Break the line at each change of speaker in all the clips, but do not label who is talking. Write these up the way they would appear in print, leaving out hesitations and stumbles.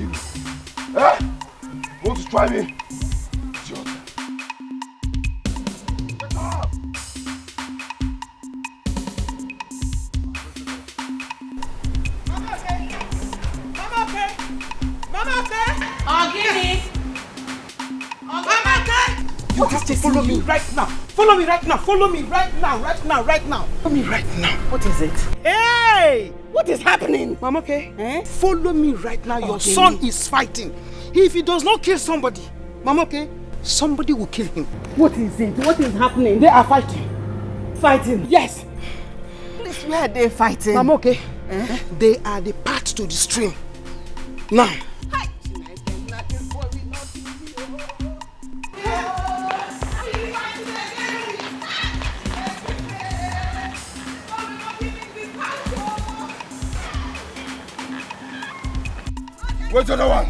kill you. Eh? Want to try me? It's your turn. Get up!
Mama okay? Mama okay? Mama okay? Mama okay? You have to follow me right now. Follow me right now. Follow me right now. Right now. Right now. Follow me right now.
What is it?
Hey! What is happening?
Mama, okay?
Follow me right now. Your son is fighting. If he does not kill somebody, Mama, okay? Somebody will kill him.
What is it? What is happening?
They are fighting.
Fighting?
Yes.
Please, where are they fighting?
Mama, okay? They are the path to the stream. Now.
Where's the other one?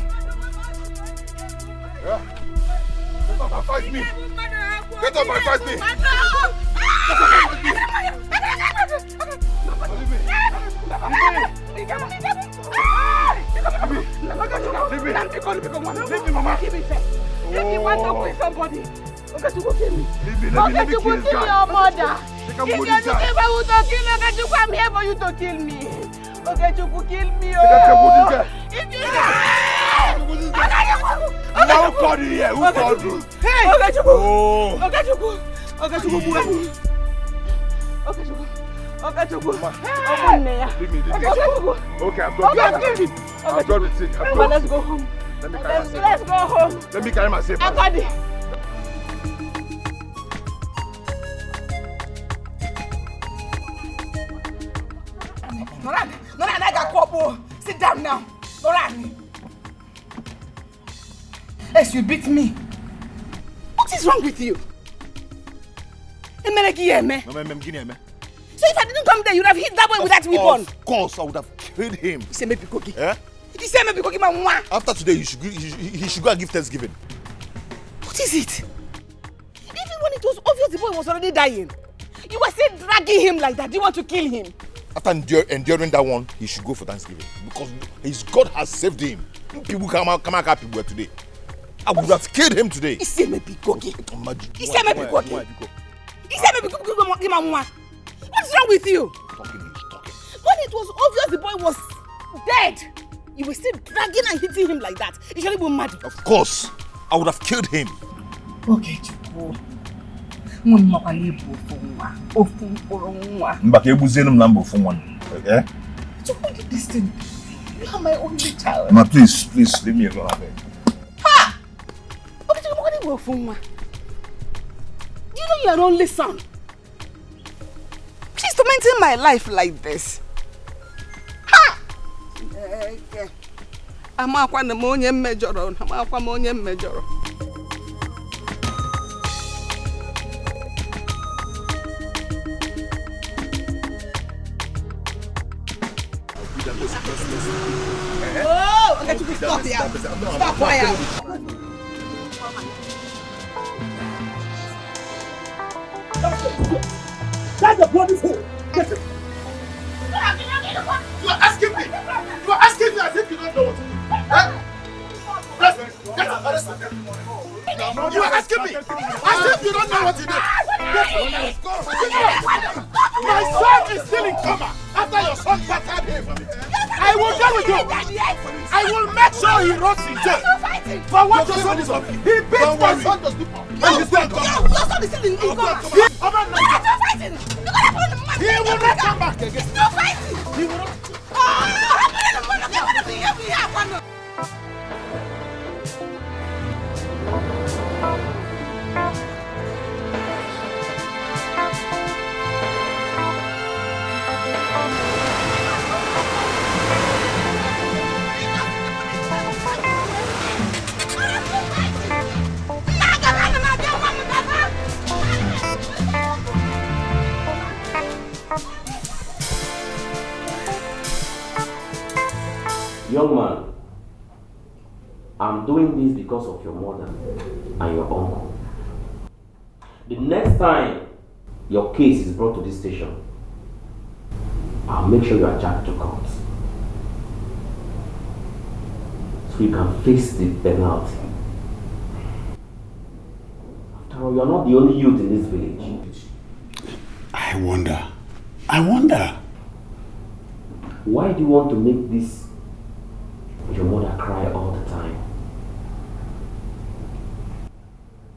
Yeah? Get up and fight me! Get up and fight me! Get up and fight me! Leave me, Mama!
If you want to kill somebody, okay, to go kill me.
Leave me,
Okay,
let me
to go
kill this
kill
guy.
your mother.
They
If
can
you're
put
looking
this guy.
for who to kill me, okay, to come here for you to kill me. Okay, to go kill me.
They can put this guy.
If you
Now who called you here? Who called you?
Hey! Okay, to go.
Oh!
Okay, to go. Okay, to go. Okay, to go. Okay, to go.
Leave me, leave me.
Okay, to go.
Okay, I'm done.
Okay, kill me.
I'm done with it. I'm
Well,
done.
let's go home.
Let me carry myself.
Let's go home.
Let me carry myself.
Akadi. Noran, I got Kobo. Sit down now. Noran. Yes, you beat me. What is wrong with you? So if I didn't come there, you'd have hit that boy with that weapon.
Of course, I would have killed him.
You say maybe cookie.
Eh?
You say maybe cookie, man.
After today, he should go and give Thanksgiving.
What is it? Even when it was obvious the boy was already dying, you were still dragging him like that. Do you want to kill him?
After enduring that one, he should go for Thanksgiving because his God has saved him. People come out people today. I would have killed him today.
He said maybe cookie. He said maybe cookie. He said maybe cookie. What's wrong with you?
Talking.
When it was obvious the boy was dead, you were still dragging and hitting him like that. You should be mad.
Of course, I would have killed him.
Okay, Chupo. Chupo did this thing. You are my only child.
Ma, please, leave me alone.
Ha! Okay, Chupo, what do you know your only son? She's tormenting my life like this. Ha! Okay. Amakwa na monye mmejoro. Amakwa monye mmejoro. Oh, okay, to stop here. Stop fire.
That's a bloody fool. Get him.
You are asking me as if you don't know what to do. Get up, arrest him. You are asking me as if you don't know what to do. My son is still in coma after your son battered him. I will deal with you. I will make sure he rots in jail. For what your son is up. He beat my son to sleep. And he's still in coma.
Your son is still in coma.
He will not come back again.
No fighting.
He will not.
Young man, I'm doing this because of your mother and your uncle. The next time your case is brought to this station, I'll make sure you are charged to court. so you can face the penalty. After all, you are not the only youth in this village.
I wonder.
Why do you want to make this your mother cry all the time?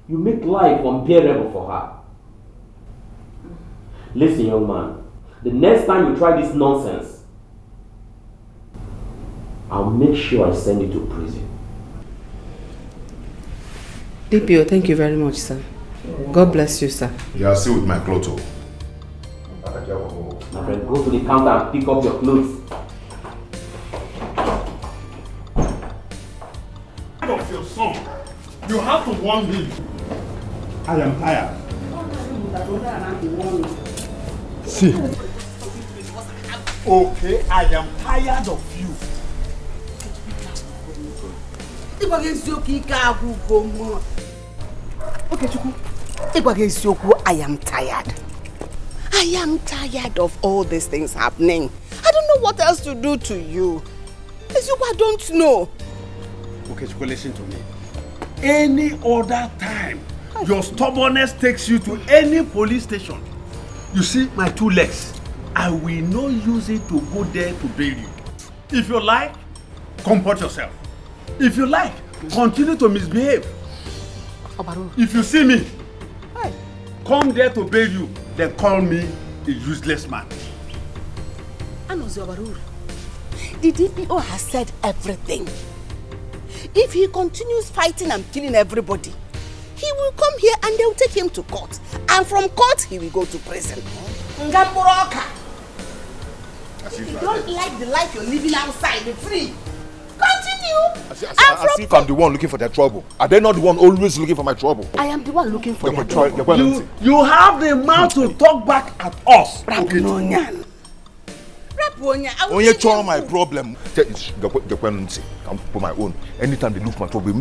You make life unbearable for her. Listen, young man, the next time you try this nonsense, I'll make sure I send you to prison.
DPO, thank you very much, sir. God bless you, sir.
You are still with my clothes.
My friend, go to the counter and pick up your clothes.
Of your son, you have to warn him. I am tired. See. Okay, I am tired of you.
Okay, Chuku. I am tired. I am tired of all these things happening. I don't know what else to do to you. I don't know.
Okay, Chuku, listen to me. Any other time, your stubbornness takes you to any police station. You see my 2 legs. I will not use it to go there to bail you. If you like, comport yourself. If you like, continue to misbehave. If you see me, come there to bail you, then call me a useless man.
The DPO has said everything. If he continues fighting and killing everybody, he will come here and they'll take him to court. And from court, he will go to prison. If you don't like the life you're living outside, be free. Continue.
As if I'm the one looking for their trouble. Are they not the one always looking for my trouble?
I am the one looking for their trouble.
You have the mouth to talk back at us.
Only try my problem. I'm for my own. Anytime they look for my trouble,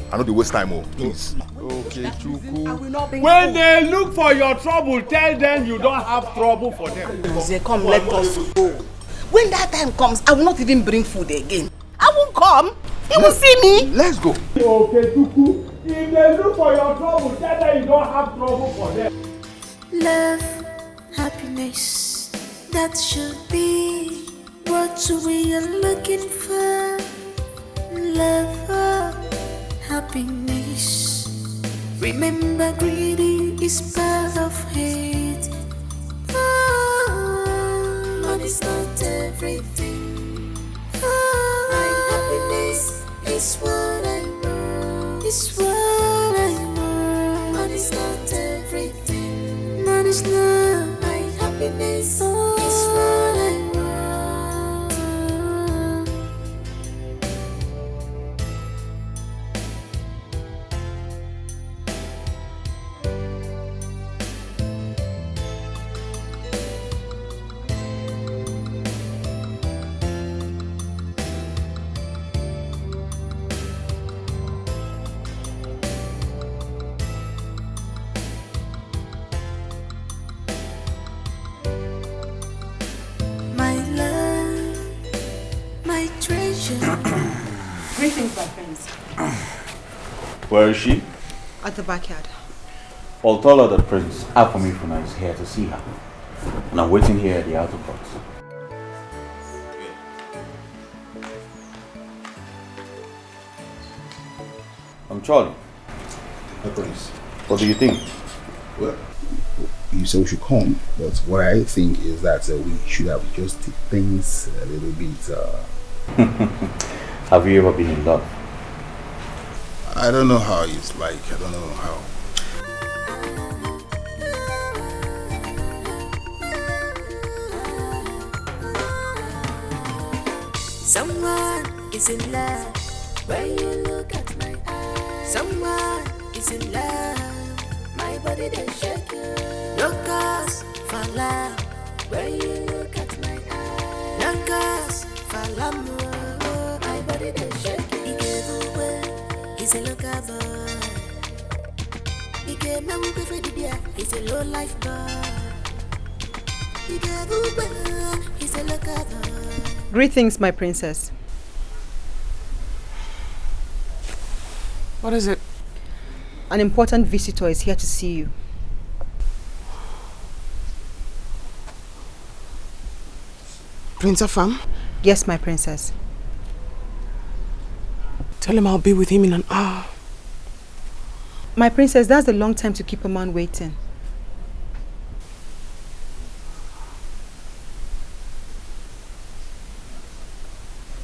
I know they waste time, please.
Okay, Chuku. When they look for your trouble, tell them you don't have trouble for them.
They come, let us go. When that time comes, I will not even bring food again. I won't come. He will see me.
Let's go.
Okay, Chuku. If they look for your trouble, tell them you don't have trouble for them.
Love, happiness, that should be what we are looking for. Love, happiness. Remember, greedy is part of hate. Money's not everything. My happiness is what I want. It's what I want. Money's not everything. Money's not my happiness. Is what I want.
Greetings, my friends.
Where is she?
At the backyard.
Well, tell her that Prince Afamifuna is here to see her. And I'm waiting here at the outer box. I'm Charlie.
Hi, Prince.
What do you think?
Well, you said we should come, but what I think is that we should have just things a little bit.
Have you ever been in love?
I don't know how it's like. I don't know how.
Someone is in love when you look at my eyes. Someone is in love, my body they shake you. No cause for love when you look at my eyes. No cause for love, my body they shake you. He gave away, he's a local boy. He gave me a for the beer, he's a low life boy. He gave away, he's a local boy.
Greetings, my princess.
What is it?
An important visitor is here to see you.
Prince Afam?
Yes, my princess.
Tell him I'll be with him in an hour.
My princess, that's a long time to keep a man waiting.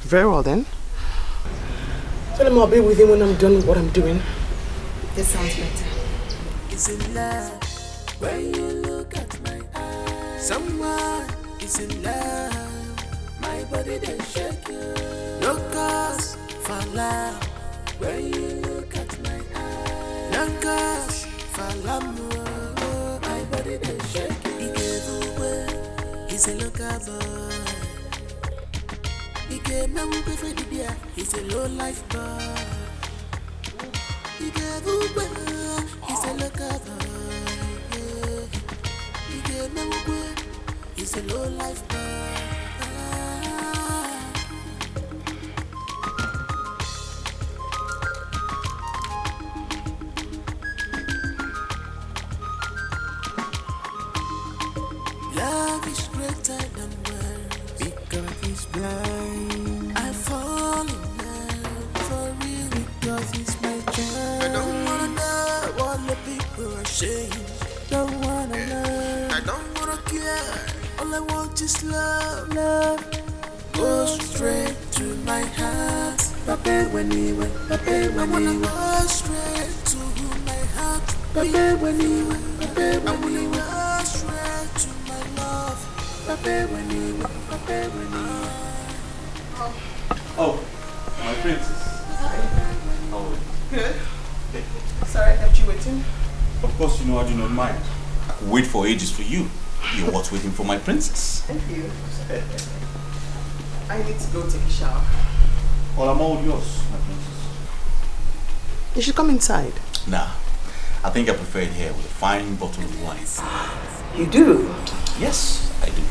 Very well then. Tell him I'll be with him when I'm done with what I'm doing.
This sounds better.
Is in love when you look at my eyes. Someone is in love. My body they shake you. No cause for love when you look at my eyes. No cause for love. My body they shake you. He's a local boy. He's a low life boy. He's a local boy. He's a low life boy. Love is greater than words because he's blind. I fall in love for real because he's my child. I don't wanna know what the people are saying. Don't wanna learn. I don't wanna care. All I want is love. Love goes straight to my heart. Papa when he went. Papa when I wanna go straight to my heart. Papa when he went. Papa when he went. Straight to my love. Papa when he went. Papa when he went.
Oh, my princess.
Hi.
How are you?
Good. Sorry I kept you waiting.
Of course, you know I do not mind. I could wait for ages for you. You're what's waiting for my princess.
Thank you. I need to go take a shower.
Well, I'm all yours, my princess.
You should come inside.
Nah, I think I prefer it here with a fine bottle of wine.
You do?
Yes, I do.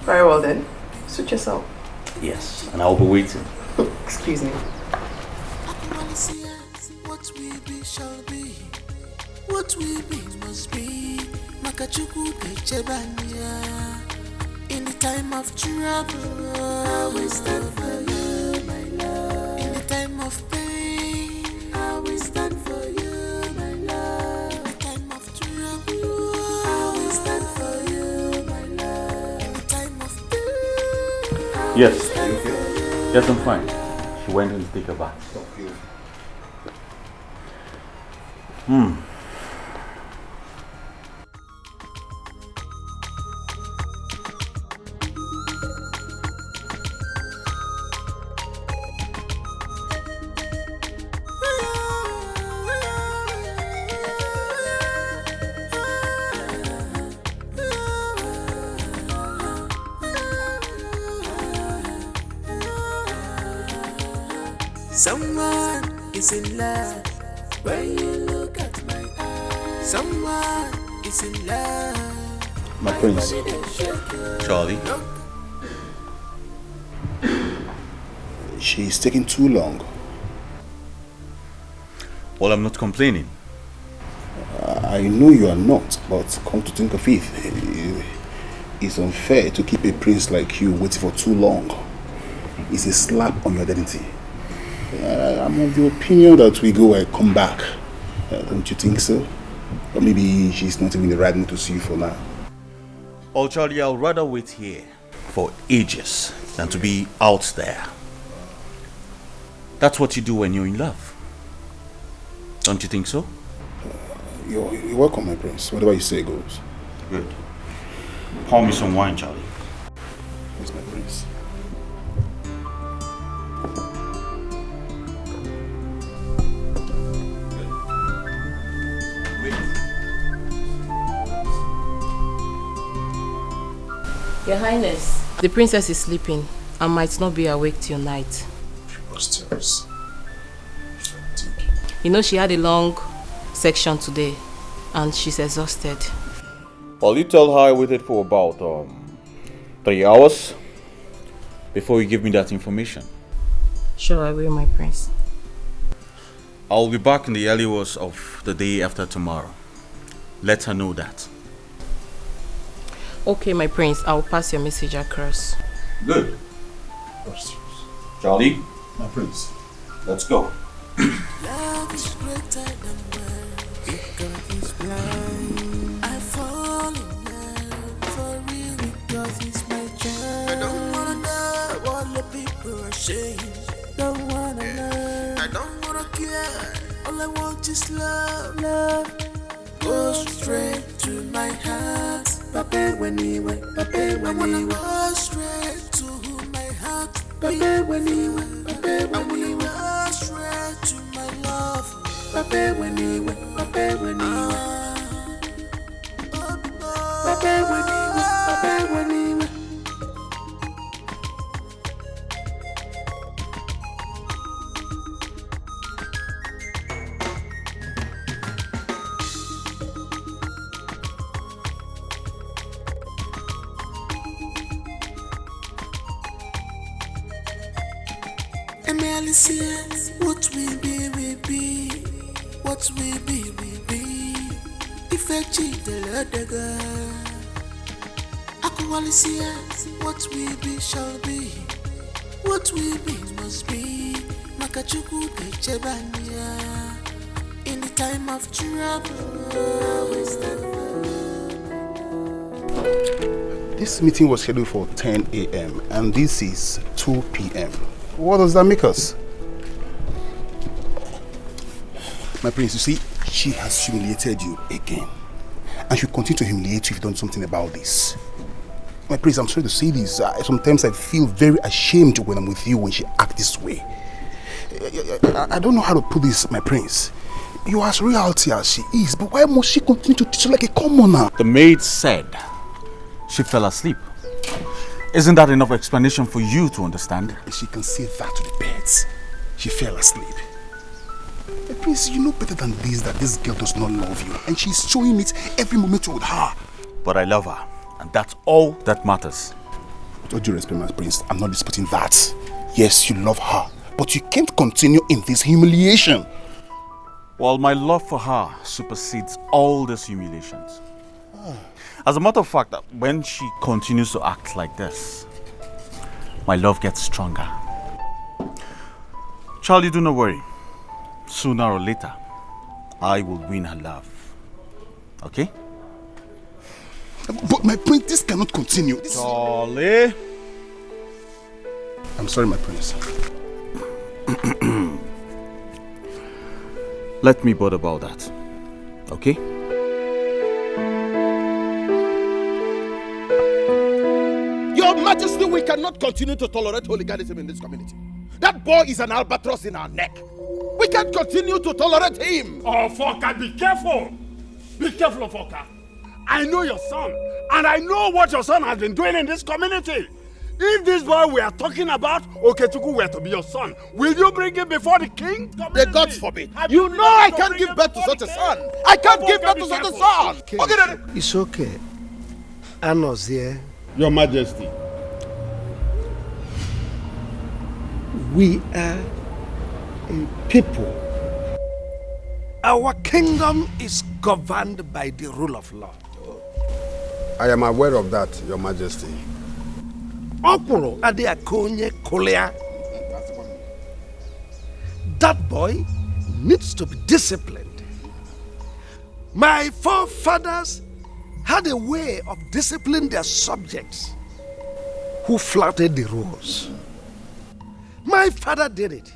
Very well then. Suit yourself.
Yes, and I'll be waiting.
Excuse me.
What we be shall be. What we be must be. Makachuku Dechebania. In the time of trouble, I will stand for you, my love. In the time of pain, I will stand for you, my love. In the time of trouble, I will stand for you, my love. In the time of pain,
Yes, yes, I'm fine. She went in to take a bath.
Someone is in love when you look at my eyes. Someone is in love.
My prince.
Charlie?
She's taking too long.
Well, I'm not complaining.
I know you are not, but come to think of it, it's unfair to keep a prince like you waiting for too long. It's a slap on your identity. I'm of the opinion that we go and come back. Don't you think so? Or maybe she's not even in the right mood to see you for now.
Well, Charlie, I'll rather wait here for ages than to be out there. That's what you do when you're in love. Don't you think so?
You're welcome, my prince. Whatever you say goes.
Good. Pour me some wine, Charlie.
Yes, my prince.
Your Highness, the princess is sleeping and might not be awake till night.
Preposterous.
You know she had a long section today and she's exhausted.
Well, you tell her I waited for about 3 hours. before you give me that information.
Sure, I will, my prince.
I'll be back in the early hours of the day after tomorrow. Let her know that.
Okay, my prince, I'll pass your message across.
Good. Charlie?
My prince.
Let's go.
Love is greater than words. If God is blind, I fall in love for real because he's my child. I don't wanna know what the people are saying. Don't wanna learn. I don't wanna care. All I want is love. Love goes straight to my heart. Papa when he went. Papa when he went. Go straight to my heart. Papa when he went. Papa when he went. Go straight to my love. Papa when he went. Papa when he went. Papa when he went. Papa when he went. What we be, we be. What we be, we be. If I cheat the other girl, I could only see what we be shall be. What we be must be. Makachuku de Chebania. In the time of trouble, we stand.
This meeting was scheduled for 10 a.m. and this is 2 p.m. What does that make us? My prince, you see, she has humiliated you again. And she'll continue to humiliate you if you've done something about this. My prince, I'm sorry to say this. Sometimes I feel very ashamed when I'm with you when she acts this way. I don't know how to put this, my prince. You are as reality as she is, but why must she continue to treat you like a commoner?
The maid said she fell asleep. Isn't that enough explanation for you to understand?
She can say that to the birds. She fell asleep. Please, you know better than this that this girl does not love you. And she's showing it every moment with her.
But I love her. And that's all that matters.
With all due respect, my prince, I'm not disputing that. Yes, you love her. But you can't continue in this humiliation.
Well, my love for her supersedes all these humiliations. As a matter of fact, when she continues to act like this, my love gets stronger. Charlie, do not worry. Sooner or later, I will win her love. Okay?
But my prince, this cannot continue.
Charlie!
I'm sorry, my prince.
Let me bother about that. Okay?
Your Majesty, we cannot continue to tolerate hooliganism in this community. That boy is an albatross in our neck. We can't continue to tolerate him.
Oh, Foka, be careful. Be careful, Foka. I know your son, and I know what your son has been doing in this community. If this boy we are talking about, Okechukwu were to be your son, will you bring him before the king?
The gods forbid. You know I can't give birth to such a son. I can't give birth to such a son. Okay, Daddy.
It's okay. Anna's here.
Your Majesty.
We are a people. Our kingdom is governed by the rule of law.
I am aware of that, Your Majesty.
Okuro Adeakonye Kolia. That boy needs to be disciplined. My forefathers had a way of disciplining their subjects who flouted the rules. My father did it,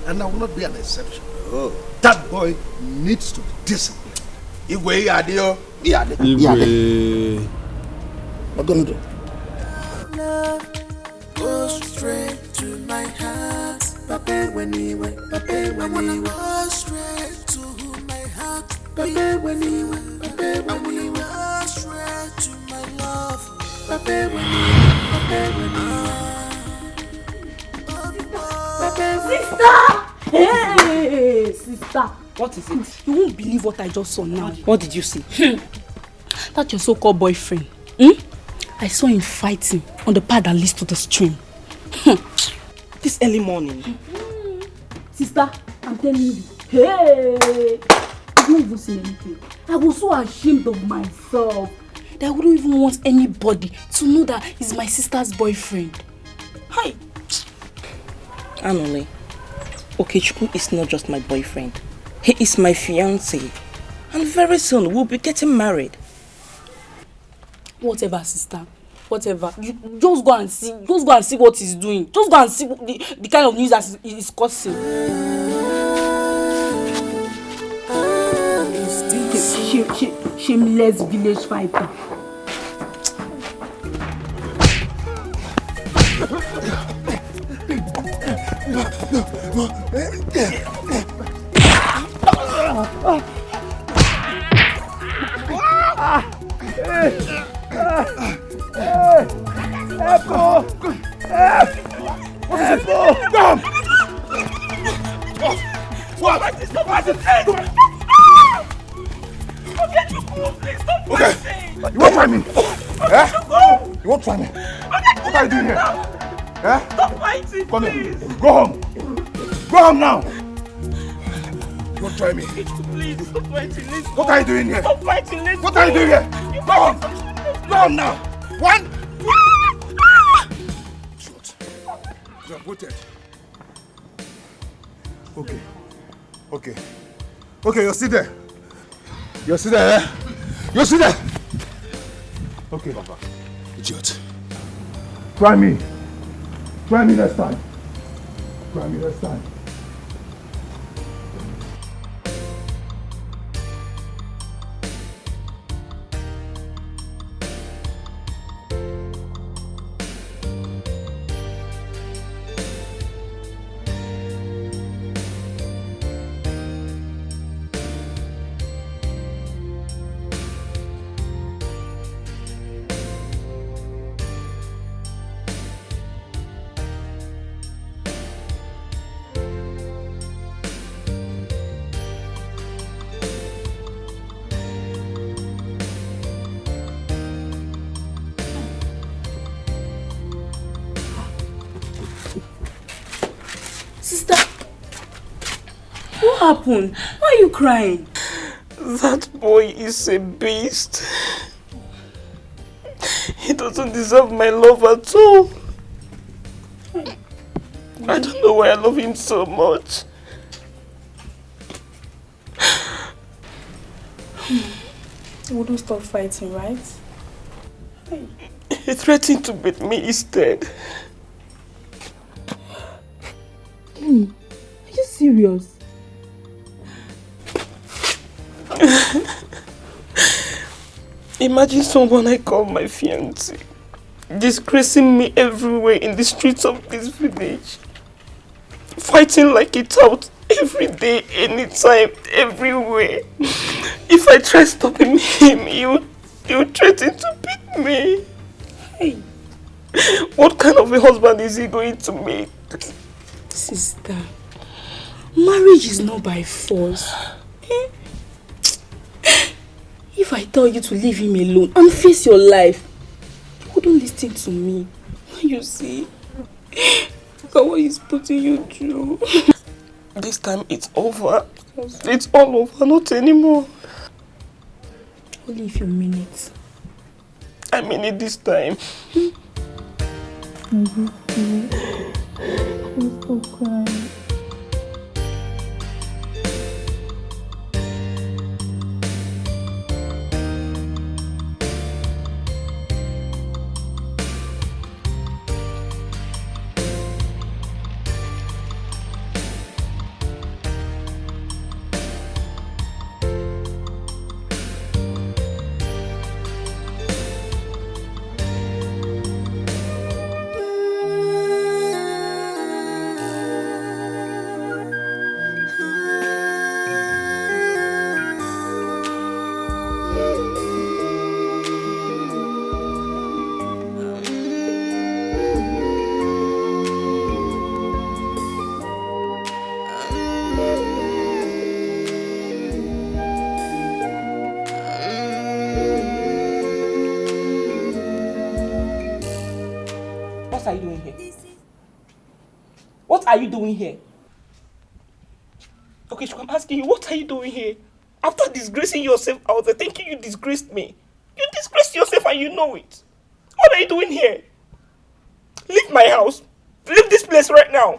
and I will not be an exception. Oh. That boy needs to be disciplined.
Igwe Adio.
Igwe.
What gonna do?
Love goes straight to my heart. Papa when he went. Papa when he went. Straight to my heart. Papa when he went. Papa when he went. Straight to my love. Papa when he went. Papa when he went.
Sister! Hey, sister.
What is it?
You won't believe what I just saw now.
What did you see?
That your so-called boyfriend. I saw him fighting on the path that leads to the stream.
This early morning.
Sister, I'm telling you. Hey! I've not even seen anything. I was so ashamed of myself that I wouldn't even want anybody to know that he's my sister's boyfriend. Hi!
Anole, Okechukwu is not just my boyfriend. He is my fiancé. And very soon we'll be getting married.
Whatever, sister. Whatever. You just go and see. Just go and see what he's doing. Just go and see the kind of news that he's causing. Shameless village fighter.
Okay, you won't try me. Eh? You won't try me. What are you doing here? Eh?
Stop fighting,
come here. Go home. Go home now. You won't try me.
Please, stop fighting.
What are you doing here?
Stop fighting.
What are you doing here? Go home. Go home now. One. Shut. You are voted. Okay. Okay. Okay, you're still there. You're still there, eh? You're still there. Okay, Papa. Idiot. Try me. Try me next time. Try me next time.
What happened? Why are you crying?
That boy is a beast. He doesn't deserve my love at all. I don't know why I love him so much.
You wouldn't stop fighting, right?
He threatened to beat me instead.
Are you serious?
Imagine someone I call my fiancé disgracing me everywhere in the streets of this village. Fighting like a tout every day, anytime, everywhere. If I try stopping him, he would threaten to beat me.
Hey.
What kind of a husband is he going to make?
Sister, marriage is not by force. If I tell you to leave him alone and face your life, you wouldn't listen to me. You see? Look at what he's putting you through.
This time it's over. It's all over, not anymore.
Only if you mean it.
I mean it this time.
Stop crying.
What are you doing here? what are you doing here? Okay, so I'm asking you, what are you doing here? After disgracing yourself out there, thinking you disgraced me. You disgraced yourself and you know it. What are you doing here? Leave my house. Leave this place right now.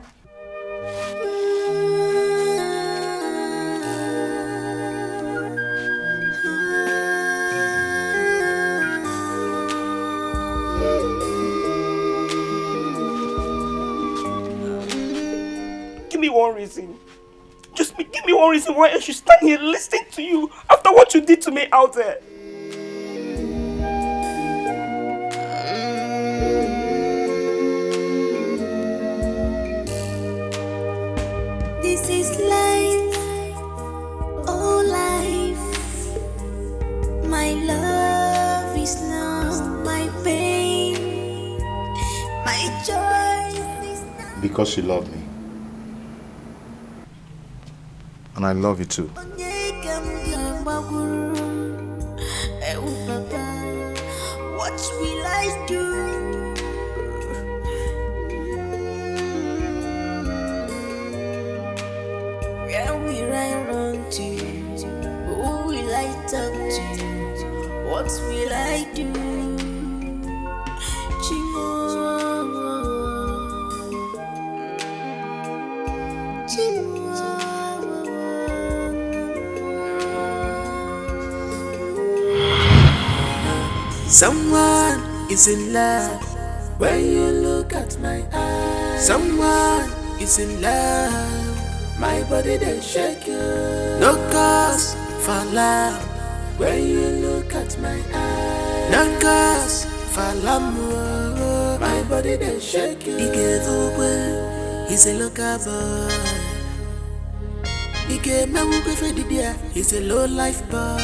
Give me one reason. Just give me one reason why I should stand here listening to you after what you did to me out there.
This is life, oh life. My love is now my pain, my joy is now.
Because you love me. And I love you too.
What will I do? Where will I run to? Who will I talk to? What will I do? Someone is in love when you look at my eyes. Someone is in love, my body they shake you. No cause for love when you look at my eyes. No cause for love, my body they shake you. Dikeh, he's a local boy. Dikeh, he's a low life boy.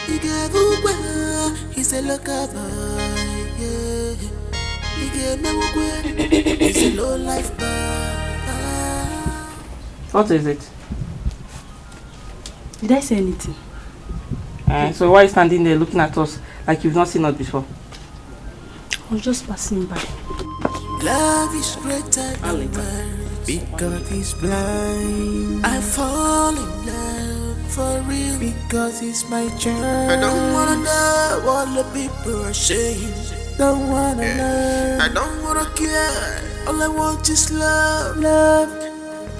Dikeh, he's a local boy, yeah. He's a low life boy.
What is it?
Did I say anything?
So why are you standing there looking at us like you've not seen us before?
I was just passing by.
Love is greater than words because he's blind. I fall in love for real because it's my child. I don't wanna know what the people are saying. Don't wanna know. I don't wanna care. All I want is love. Love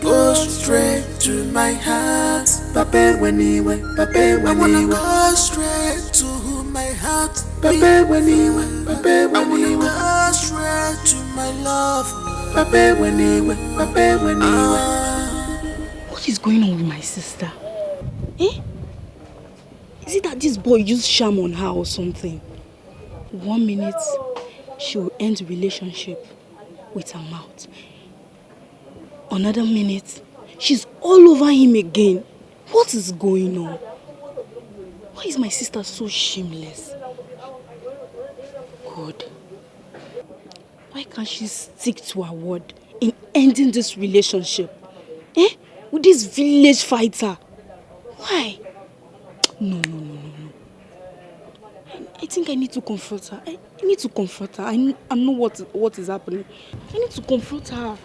goes straight to my heart. Pape when he went. Pape when he went. I wanna go straight to my heart. Pape when he went. Pape when he went. I wanna go straight to my love. Pape when he went. Pape when he went.
What is going on with my sister? Eh? Is it that this boy used sham on her or something? 1 minute, she will end the relationship with her mouth. Another minute, she's all over him again. What is going on? Why is my sister so shameless? God. Why can't she stick to her word in ending this relationship? Eh? With this village fighter? Why? No. I think I need to comfort her. I need to comfort her. I know what is happening. I need to comfort her.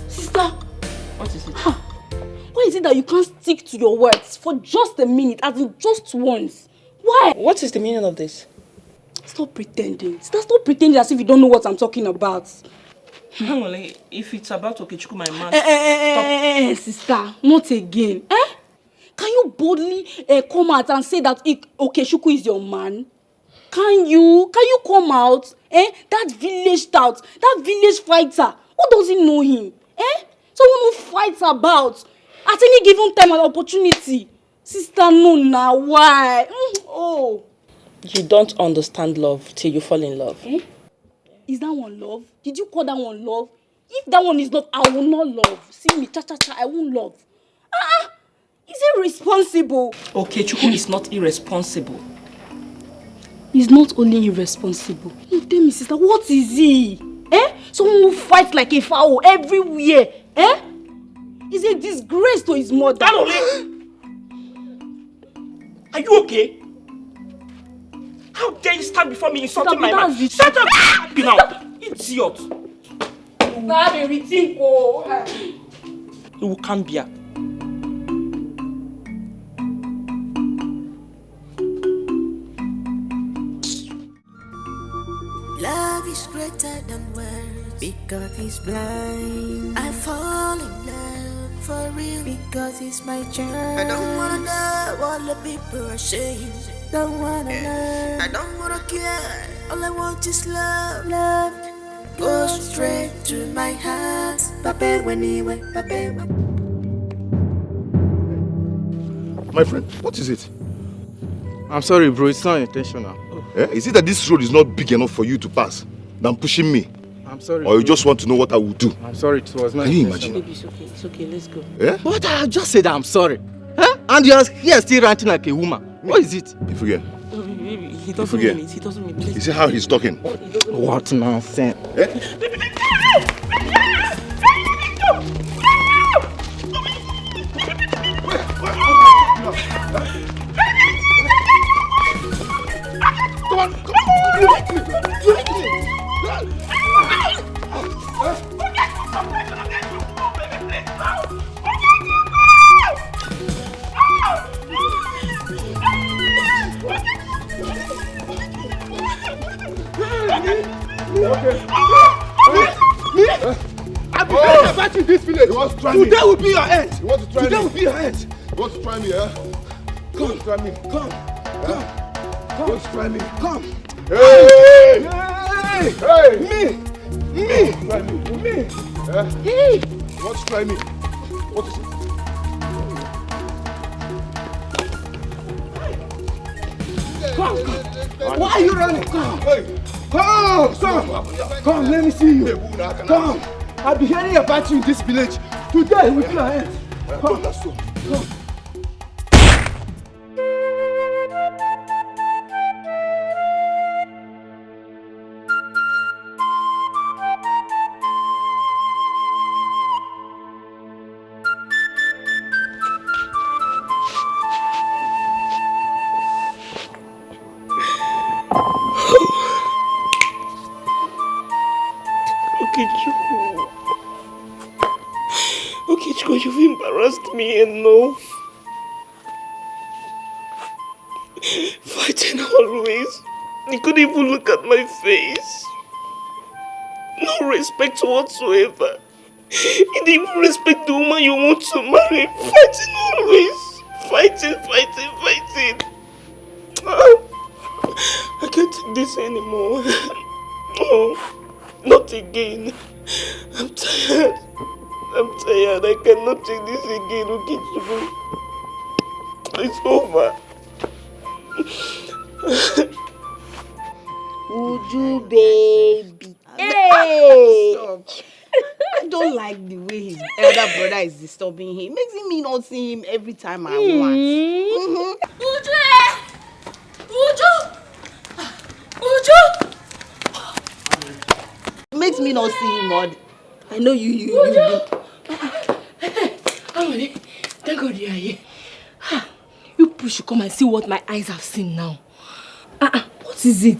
Sister.
What is it?
Why is it that you can't stick to your words for just a minute, as in just once? Why?
What is the meaning of this?
Stop pretending. Stop pretending as if you don't know what I'm talking about.
Normally, if it's about Okechukwu, my man, stop.
Sister, not again. Can you boldly come out and say that Okechukwu is your man? Can you come out? That village tout, that village fighter, who doesn't know him? Someone who fights about at any given time and opportunity. Sister, no, now why? Oh.
You don't understand love till you fall in love.
Is that one love? Did you call that one love? If that one is love, I will not love. See me, cha, I won't love. Is he responsible?
Okay, Chuku is not irresponsible.
He's not only irresponsible. You tell me, sister, what is he? Someone who fights like a fowl everywhere. He's a disgrace to his mother.
Are you okay? How dare you stand before me insulting my man? Shut up! You now, idiot! You can't be a...
Love is greater than words because he's blind. I fall in love for real because he's my child. I don't wanna know what the people are saying. Don't wanna know. I don't wanna care. All I want is love. Love goes straight to my heart.
My friend, what is it?
I'm sorry, bro. It's not intentional.
Is it that this road is not big enough for you to pass than pushing me?
I'm sorry.
Or you just want to know what I will do?
I'm sorry, it was not
Can you
intentional.
imagine?
Baby, it's okay, let's go.
But I just said I'm sorry. And you're here still ranting like a woman. What is it?
You forget.
Baby, he doesn't mean it. He doesn't mean it.
You see how he's talking?
What nonsense?
Come on, come on! You hit me! You hit me!
I've been very bad in this village.
You want to try me?
Today will be your end.
You want to try me?
Today will be your end.
You want to try me, eh?
Come,
try me.
Come.
You want to try me?
Come.
Hey!
Hey!
Hey!
Me!
Try me.
Me!
Hey! You want to try me? What is it?
Come. Why are you running? Come.
Hey!
Come, let me see you. Come. I've been hearing about you in this village. Today will be your end. Come. Come.
Okay, Chuku, you've embarrassed me enough. Fighting always. You couldn't even look at my face. No respect whatsoever. You didn't even respect the woman you want to marry. Fighting always. Fighting. I can't take this anymore. Oh, not again. I'm tired. I cannot take this again, okay, Chuku? It's over.
Uju, baby. Hey! I don't like the way his elder brother is disturbing him. Makes me not see him every time I want. Uju! Makes me not see him odd. I know you.
Thank God you are here. You people should come and see what my eyes have seen now. What is it?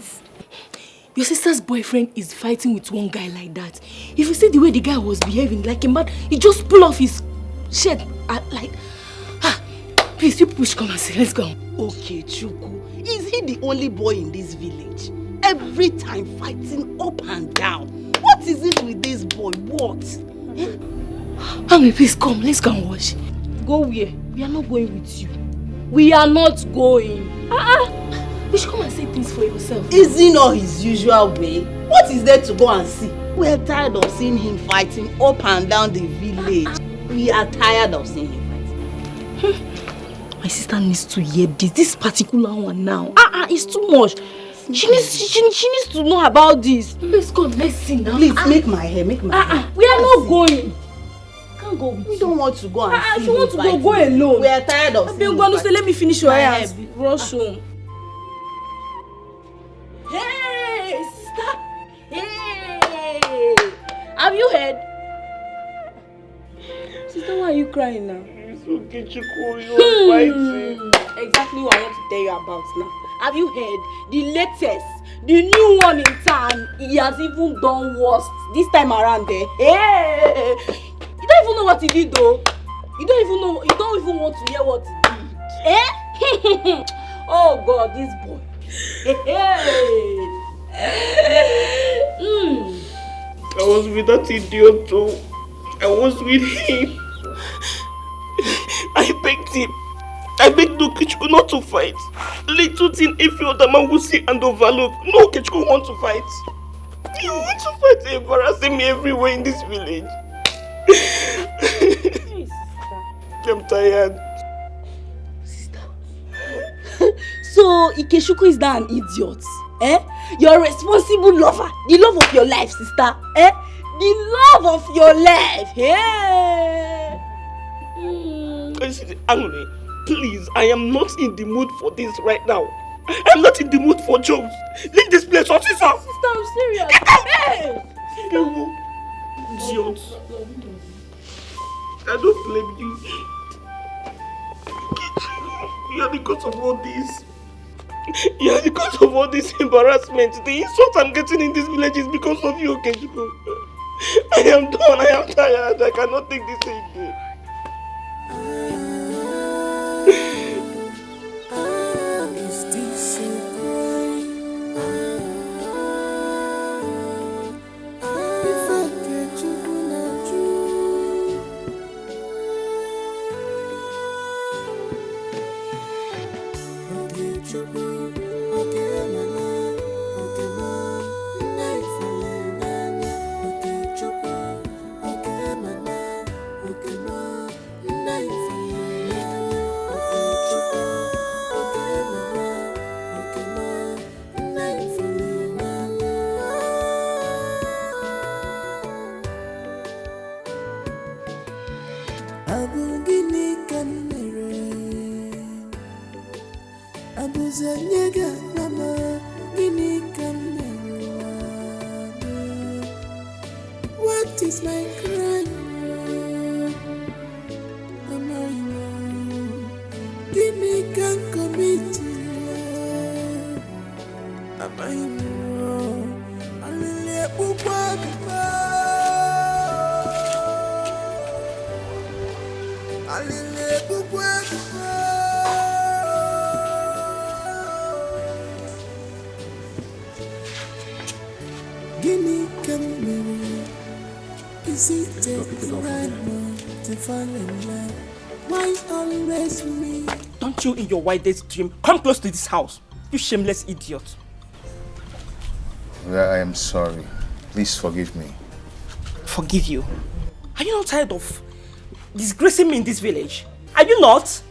Your sister's boyfriend is fighting with one guy like that. If you see the way the guy was behaving like a man, he just pulled off his shirt please, you people should come and see. Let's go.
Okay, Chuku. Is he the only boy in this village? Every time fighting up and down. What is it with this boy? What?
Mami, please come. Let's go and watch. Go where? We are not going with you. We are not going. You should come and say things for yourself.
Is it not his usual way? What is there to go and see? We are tired of seeing him fighting up and down the village. We are tired of seeing him fighting.
My sister needs to hear this particular one now. It's too much. She needs to know about this. Let's go, let's see now.
Please, make my hair, make my hair.
We are not going. Come can't go with you.
We don't want to go and see
if you want to
fighting.
go alone.
We are tired of
I've been going to say, let me finish your hair and rush home. Hey, sister! Hey! Have you heard? Sister, why are you crying now?
It's okay, Chico, you're fighting.
Exactly what I want to tell you about now. Have you heard? The latest, the new one in town, he has even done worse this time around there. Hey! You don't even know what he did though. You don't even want to hear what he did. Eh? Oh God, this boy.
I was with that idiot too. I was with him. I begged him. I begged no Kechiko not to fight. Little thing every other man will see and overlook. No Kechiko want to fight. You want to fight, embarrassing me everywhere in this village. I'm tired.
Sister. So Ikechukwu is now an idiot? Eh? You're a responsible lover. The love of your life, sister. Eh? The love of your life. Hey.
Angry. Please, I am not in the mood for this right now. I'm not in the mood for jokes. Leave this place, officer. Sister,
I'm serious.
Get out!
Hey!
Idiot. I don't blame you. You are the cause of all this. You are the cause of all this embarrassment. The insult I'm getting in this village is because of you, Kechiko. I am done. I am tired. I cannot take this again.
What is my crime? Give me can commit. Guinea can marry. Is it the right one to fall in love? Why always me?
Don't you in your wildest dream come close to this house, you shameless idiot.
I am sorry. Please forgive me.
Forgive you? Are you not tired of disgracing me in this village? Are you not?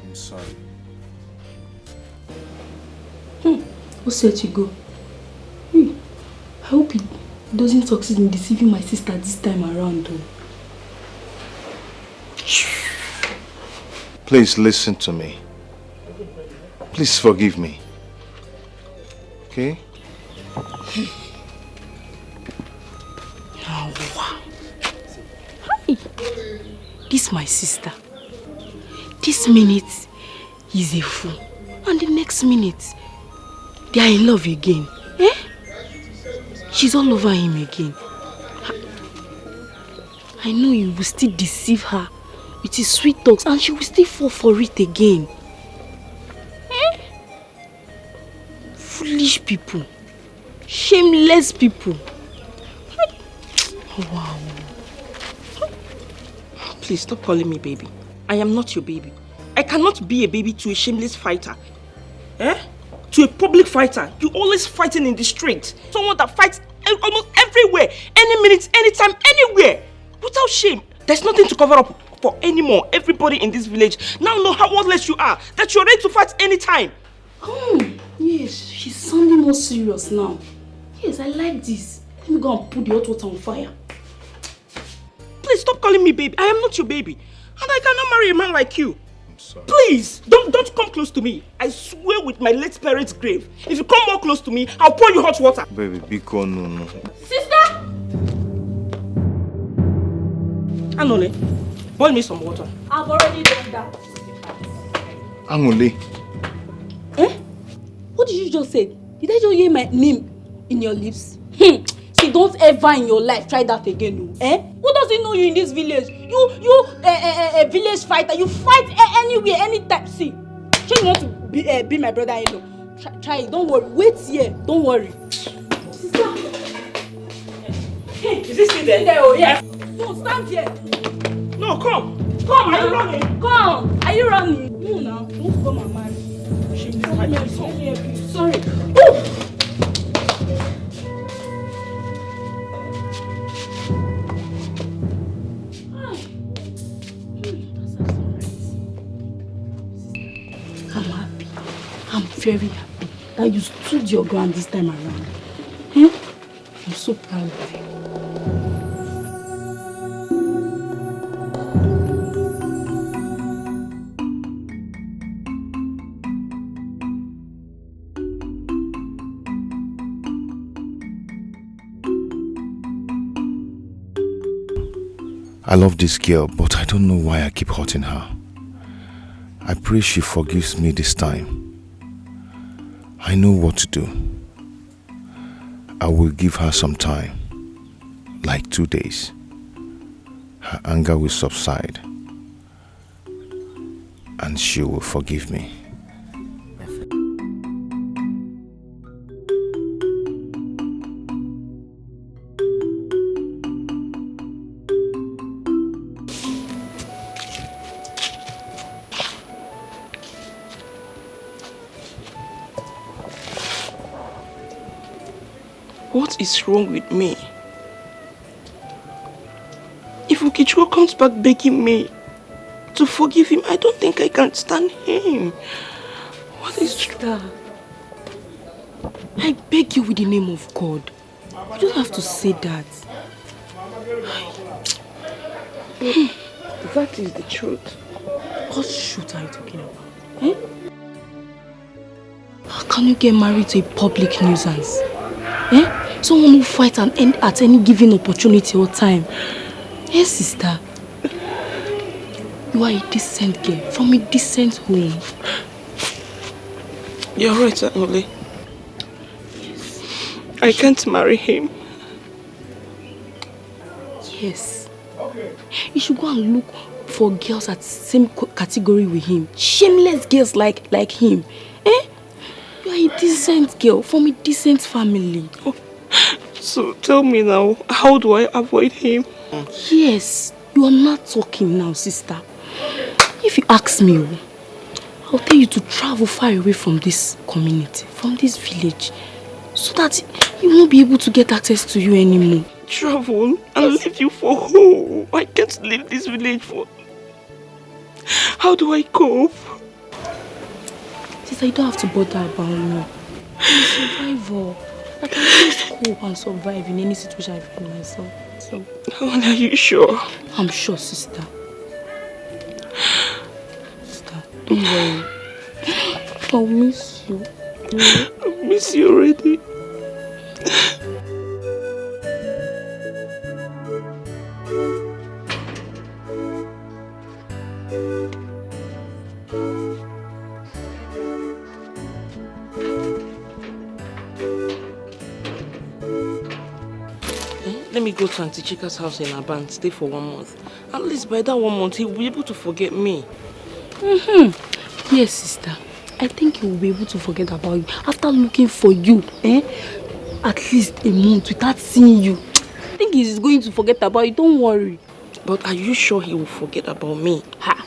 I'm sorry.
Who said you go? I hope he doesn't succeed in deceiving my sister this time around though.
Please listen to me. Please forgive me. Okay?
Oh, wow. Hi. This my sister. This minute he's a fool. And the next minute they are in love again. Eh? She's all over him again. I know you will still deceive her with his sweet talks and she will still fall for it again. Eh? Foolish people. Shameless people. Wow.
Please stop calling me baby. I am not your baby. I cannot be a baby to a shameless fighter. Eh? To a public fighter. You always fighting in the street. Someone that fights almost everywhere. Any minute, anytime, anywhere. Without shame. There's nothing to cover up for anymore. Everybody in this village now know how worthless you are. That you're ready to fight anytime.
Yes, she's sounding more serious now. Yes, I like this. Let me go and put the hot water on fire.
stop calling me baby. I am not your baby. And I cannot marry a man like you.
I'm sorry.
Please, don't come close to me. I swear with my late parents' grave. If you come more close to me, I'll pour you hot water.
Baby, Biko, no.
Sister!
Anole, boil me some water.
I've already done that.
Angole.
Eh? What did you just say? Did I just hear my name in your lips? See, don't ever in your life try that again, no. Eh? Who doesn't know you in this village? You a village fighter. You fight anywhere, anytime. See, you want to be my brother-in-law. Try it. Don't worry. Wait here. Don't worry. Sister.
Hey, is this still there?
Oh yeah. No, stand here.
No, come.
Come.
Are you running?
Come. Are you running? No, now. Don't come and marry. Sorry. Oh! I'm happy. I'm very happy that you stood your ground this time around. Eh? I'm so proud of you.
I love this girl, but I don't know why I keep hurting her. I pray she forgives me this time. I know what to do. I will give her some time, like 2 days. Her anger will subside, and she will forgive me.
What is wrong with me? If Ukichukwu comes back begging me to forgive him, I don't think I can stand him. What is that?
I beg you with the name of God. You don't have to say that.
That is the truth.
What truth are you talking about? Eh? How can you get married to a public nuisance? Eh? Someone who fights and end at any given opportunity or time. Yes, sister. You are a decent girl from a decent home.
You're right, Anole. Yes. I can't marry him.
Yes. You should go and look for girls at the same category with him. Shameless girls like him. Eh? You are a decent girl from a decent family.
Oh. So tell me now, how do I avoid him?
Yes, you are not talking now, sister. If you ask me, I'll tell you to travel far away from this community, from this village, so that he won't be able to get access to you anymore.
Travel and leave you for who? I can't leave this village for... How do I cope?
Sister, you don't have to bother about me. I'm a survivor. I can always cope and survive in any situation I find myself. So,
are you sure?
I'm sure, sister. Sister, don't worry. I'll miss you.
I miss you already. Let me go to Auntie Chika's house in Aban, stay for 1 month. At least by that 1 month, he will be able to forget me.
Yes, sister. I think he will be able to forget about you after looking for you, at least a month without seeing you. I think he's going to forget about you. Don't worry.
But are you sure he will forget about me?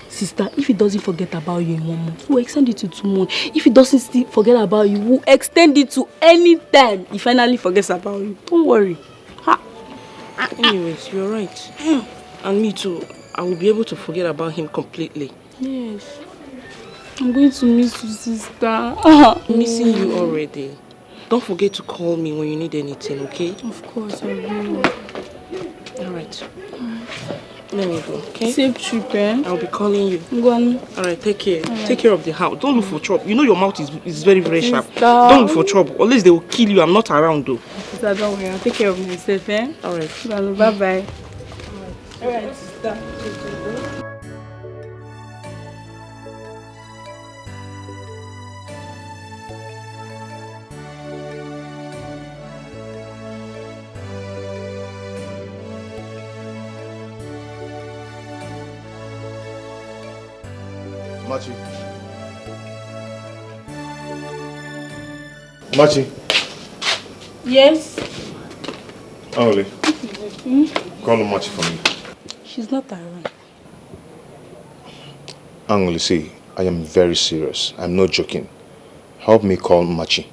Sister, if he doesn't forget about you in 1 month, we'll extend it to 2 months. If he doesn't still forget about you, we'll extend it to any time he finally forgets about you. Don't worry.
Anyways, you're right. And me too. I will be able to forget about him completely.
Yes. I'm going to miss you, sister.
I'm missing you already. Don't forget to call me when you need anything, okay?
Of course, I will.
Alright.
Let me go, okay?
Safe trip, eh?
I'll be calling you.
Go on.
Alright, take care.
Alright.
Take care of the house. Don't look for trouble. You know your mouth is very, very sharp.
Sister.
Don't look for trouble. Unless they will kill you. I'm not around though.
Sister, don't worry. I'll take care of myself, eh?
Alright.
Bye-bye. Alright, sister.
Machi. Machi.
Yes?
Only. Call Machi for me.
She's not around.
Angli, see, I am very serious. I'm not joking. Help me call Machi.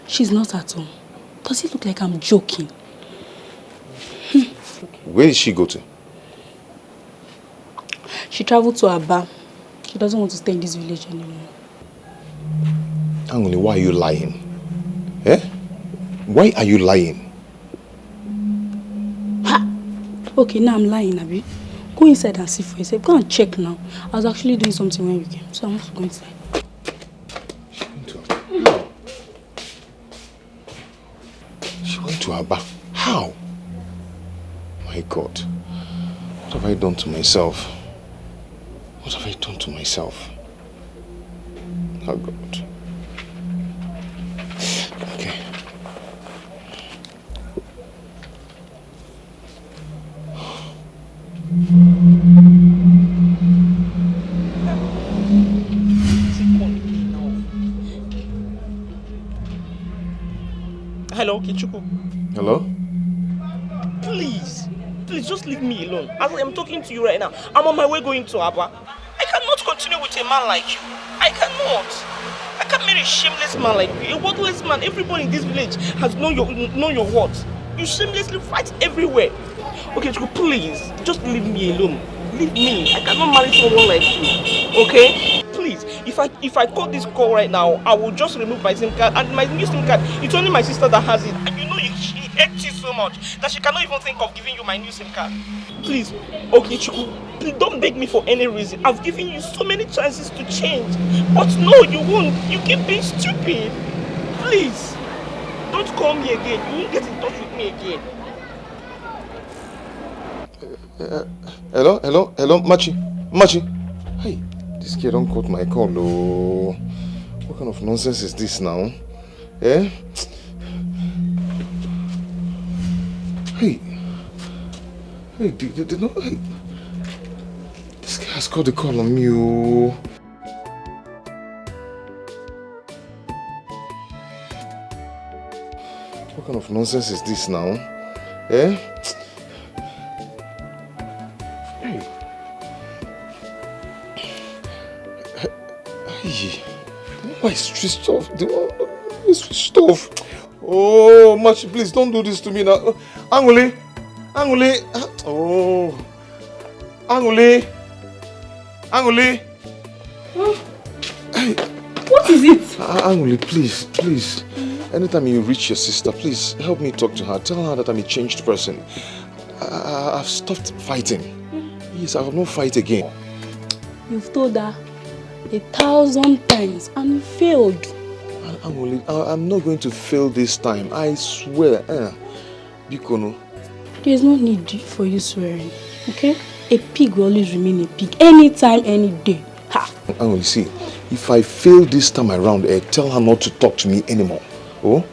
She's not at home. Does it look like I'm joking?
Where did she go to?
She traveled to Aba. She doesn't want to stay in this village anymore.
Angli, why are you lying? Eh? Why are you lying?
Ha! Okay, now I'm lying, Abi. Go inside and see for yourself. Go and check now. I was actually doing something when you came, so I want to go inside.
She went to Aba. How? My God. What have I done to myself? What have I done to myself? Oh God. Okay.
Hello, Kichuku.
Hello?
Please, just leave me alone. As I am talking to you right now, I'm on my way going to Aba. I cannot continue with a man like you. I cannot. I can't marry a shameless man like you, a worthless man. Everybody in this village has known your worth. You shamelessly fight everywhere. Okay, Chiku, please, just leave me alone. Leave me. I cannot marry someone like you. Okay? Please, if I call this call right now, I will just remove my SIM card, and my new SIM card, it's only my sister that has it. And you know she hates you so much that she cannot even think of giving you my new SIM card. Please, okay, Chiku, please don't beg me for any reason. I've given you so many chances to change. But no, you won't. You keep being stupid. Please, don't call me again. You won't get in touch with me again.
Hello, Machi. Hey, this kid don't cut my call, oh. What kind of nonsense is this now? Eh? Hey, hey, this guy has got the call on me, oh. What kind of nonsense is this now? Eh? Why is switched off? It's switched off. Oh, Machi, please don't do this to me now. Anguli. Oh, Anguli.
Hey. What is it?
Anguli, please. Anytime you reach your sister, please help me talk to her. Tell her that I'm a changed person. I've stopped fighting. Yes, I will not fight again.
You've told her 1,000 times and you failed.
I'm not going to fail this time. I swear. Bikono.
There's no need for you swearing, okay? A pig will always remain a pig, anytime, any day. Ha!
Anguli, see, if I fail this time around, tell her not to talk to me anymore. Oh?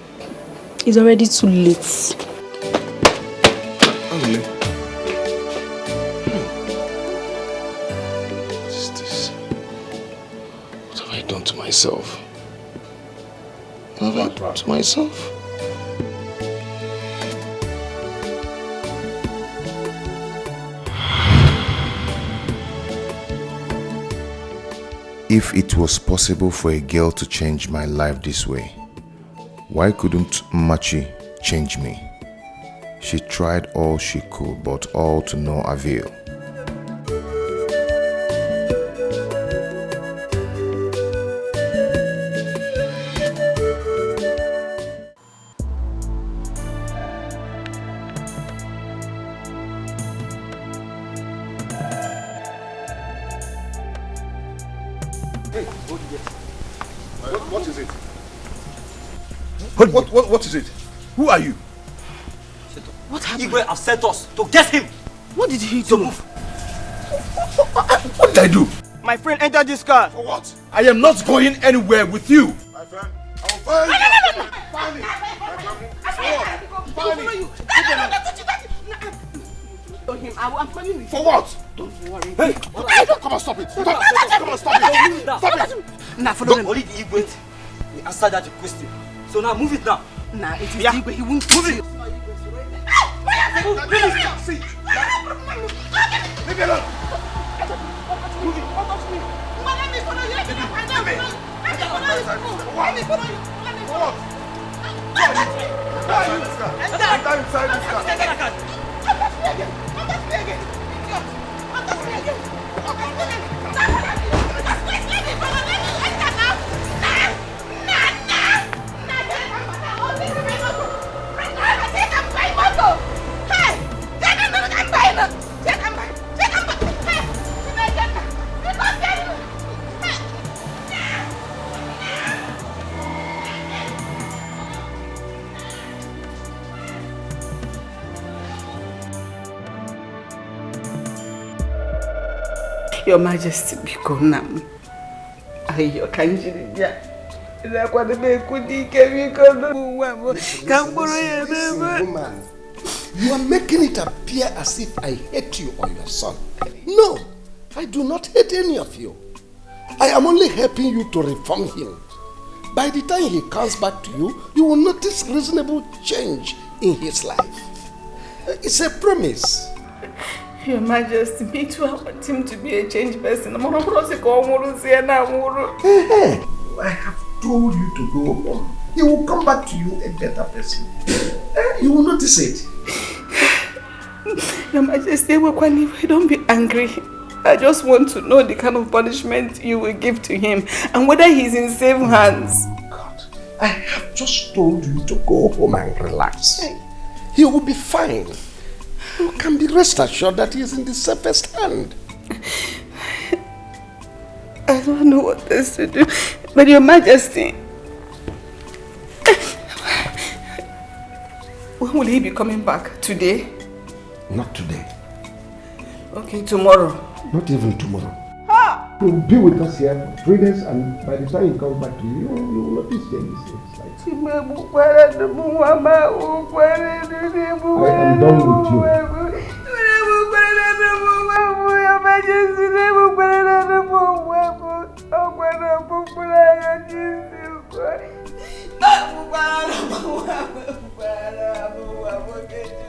It's already too late.
Anguli. What is this? What have I done to myself? What have I done to myself? If it was possible for a girl to change my life this way, why couldn't Machi change me? She tried all she could, but all to no avail.
What is it? Who are you?
What happened? Igwe has sent us to get him.
What did he do?
What did I do?
My friend entered this car.
For what? I am not going anywhere with you.
My friend, I will find you. Find me. Find me.
I'm calling you.
For what?
Don't worry.
Hey, come on, stop it. Come on, stop it. Stop it.
Now, follow him.
Only the Igwe. We answered that question. So now move it now.
Nah, it is Igwe. He won't move it.
See. Leave me alone. Move it.
Your Majesty, Bikonam. Ayo kanjirija. Ila kwa debe kudike bikono.
Woman, you are making it appear as if I hate you or your son. No, I do not hate any of you. I am only helping you to reform him. By the time he comes back to you, you will notice reasonable change in his life. It's a promise.
Your Majesty, me too, I want him to be a changed person. I
have told you to go home. He will come back to you a better person. You will notice it.
Your Majesty, don't be angry. I just want to know the kind of punishment you will give to him and whether he's in safe hands.
God, I have just told you to go home and relax. He will be fine. You can be rest assured that he is in the safest hand.
I don't know what else to do. But Your Majesty, when will he be coming back? Today?
Not today.
Okay, tomorrow.
Not even tomorrow. He will be with us here for 3 days, and by the time he comes back to you, you will notice changes in his life. I am done with you.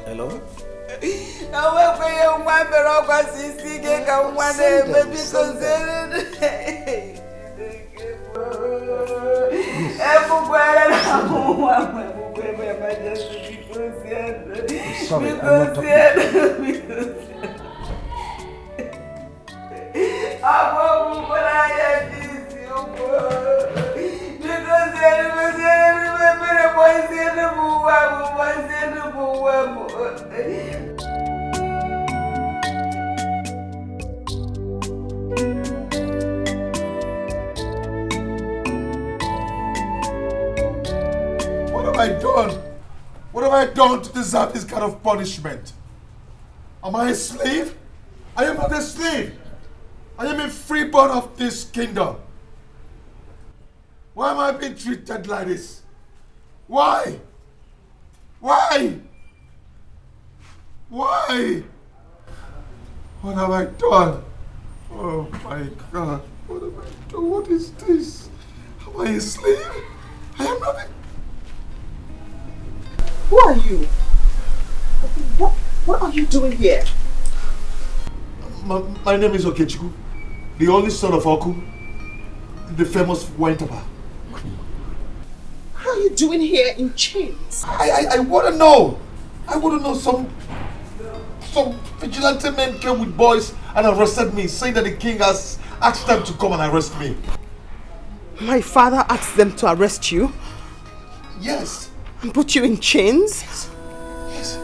Hello?
Sorry, I'm not
What have I done? What have I done to deserve this kind of punishment? Am I a slave? I am not a slave. I am a freeborn of this kingdom. Why am I being treated like this? Why? Why? Why? What have I done? Oh my God. What have I done? What is this? Am I a slave? I am not a...
Who are you? What are you doing here?
My name is Okechukwu, the only son of Oku, the famous wine tapper.
How are you doing here in chains?
I want to know. I want to know some vigilante men came with boys and arrested me, saying that the king has asked them to come and arrest me.
My father asked them to arrest you?
Yes.
And put you in chains?
Yes.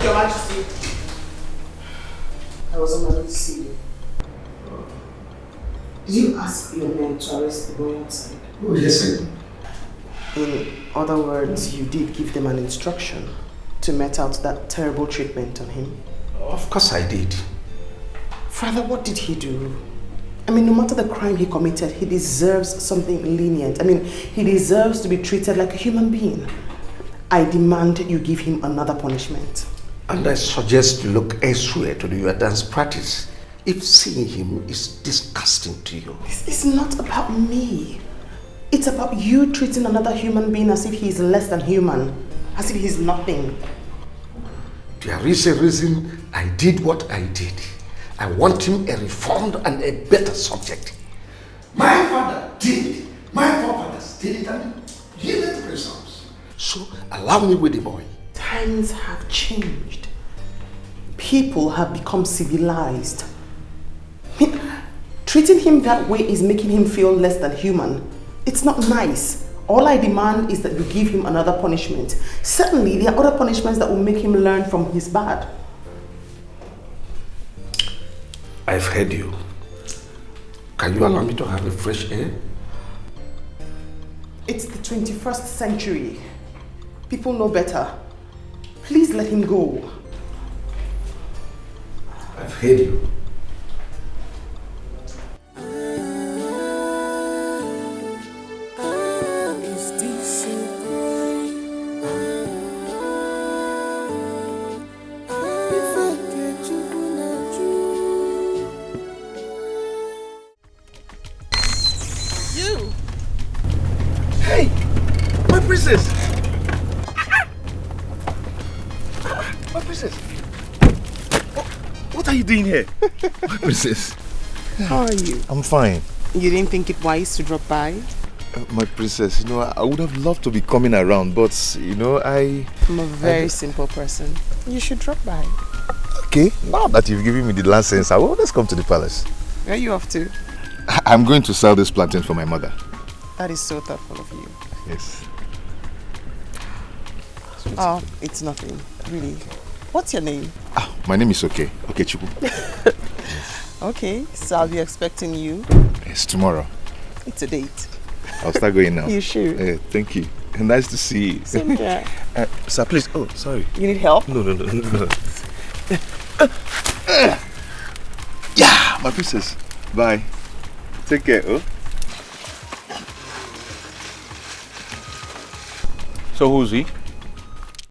Your Majesty, I was on my way to see you. Did you ask your men to arrest the boy outside?
Oh, yes, I did.
In other words, you did give them an instruction to met out that terrible treatment on him?
Of course I did.
Father, what did he do? I mean, no matter the crime he committed, he deserves something lenient. I mean, he deserves to be treated like a human being. I demand you give him another punishment.
And I suggest you look elsewhere to do your dance practice if seeing him is disgusting to you.
This is not about me. It's about you treating another human being as if he is less than human, as if he's nothing.
There is a reason I did what I did. I want him a reformed and a better subject. My father did it. My forefathers did it and yielded the results. So allow me with the boy.
Times have changed. People have become civilized. Treating him that way is making him feel less than human. It's not nice. All I demand is that you give him another punishment. Certainly, there are other punishments that will make him learn from his bad.
I've heard you. Can you allow me to have a fresh air?
It's the 21st century. People know better. Please let him go.
I've heard you.
What are you doing here? My princess.
How are you?
I'm fine.
You didn't think it wise to drop by?
My princess, you know, I would have loved to be coming around, but, you know, I'm
a very simple person. You should drop by.
Okay, now that you've given me the license, I will let's come to the palace.
Where are you off to?
I'm going to sell this plantain for my mother.
That is so thoughtful of you.
Yes.
Oh, it's nothing, really. What's your name?
My name is Okay Chuku.
Okay, so I'll be expecting you.
Yes, tomorrow.
It's a date.
I'll start going now.
You should.
Thank you. Nice to see you.
Same here.
Sir, please. Oh, sorry.
You need help?
No. Yeah, my princess. Bye. Take care, oh.
So who's he?